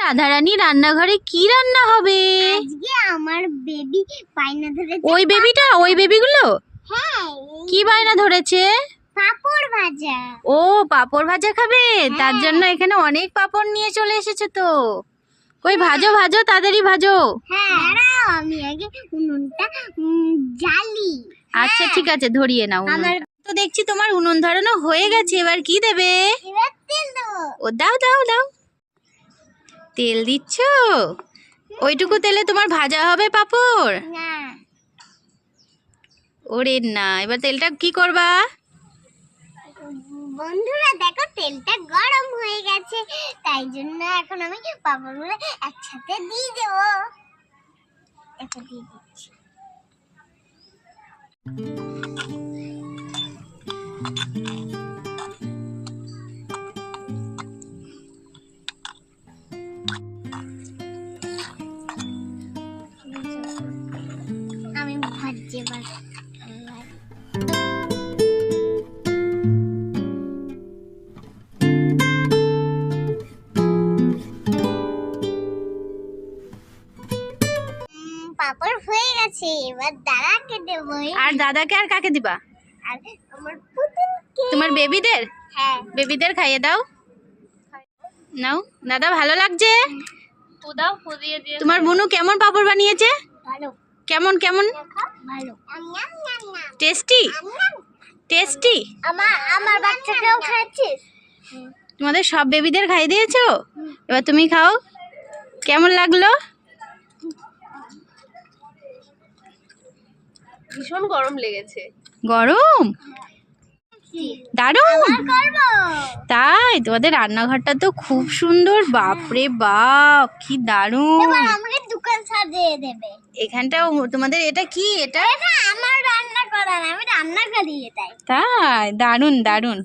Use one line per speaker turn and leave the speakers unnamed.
রাধারানী রান্নাঘরে কি রান্না হবে?
আজকে আমার বেবি বায়না ধরেছে।
ওই বেবিগুলো
হ্যাঁ,
কি বায়না ধরেছে?
পাপড় ভাজা।
ও পাপড় ভাজা খাবে, তার জন্য এখানে অনেক পাপড় নিয়ে চলে এসেছে তো। কই ভাজো ভাজো, তাড়াতাড়ি ভাজো।
হ্যাঁ, দাঁড়াও আমি আগে উনুনটা জ্বালি।
আচ্ছা ঠিক আছে, ধরিয়ে নাও।
আমার
তো দেখছি তোমার উনুন ধরানো হয়ে গেছে, এবার কি দেবে?
এবার তেল দেবো।
ও দাও দাও দাও। তেল দিচ্ছ? ওইটুকু তেলে তোমার ভাজা হবে পাপড়?
না,
ওরে না, এবার তেলটা কি করবা?
বন্ধুরা দেখো তেলটা গরম হয়ে গেছে, তাই জন্য এখন আমি পাপড়গুলো একসাথে দিয়ে দেবো। এখন দিয়ে দিচ্ছি। আমি ভাজছি এবার। পাপড় হয়ে গেছে, এবার দাদাকে দেবো।
আর দাদাকে আর কাকে দিবা?
আর আমার পুতুলকে।
তোমার বেবিদের?
হ্যাঁ,
বেবিদের খাইয়ে দাও। নাও দাদা, ভালো লাগছে? তোমার বুনু কেমন পাপড় বানিয়েছে?
ভালো।
কেমন কেমন?
ভালো।
Tasty tasty.
আমার বাচ্চাকেও খাচ্ছিস?
তোমাদের সব বেবিদের খাইয়ে দিয়েছো? এবার তুমি খাও। কেমন লাগলো?
ভীষণ গরম লেগেছে।
গরম? দারুণ।
করবো।
তাই তোমাদের রান্নাঘরটা তো খুব সুন্দর, বাপরে বাপ কি দারুণ।
এবার আমাকে দোকান সাজিয়ে দেবে।
এখানটাও তোমাদের, এটা কি? এটা
এটা আমার রান্না করা না, আমি রান্না করি এটাই।
তাই দারুণ দারুণ।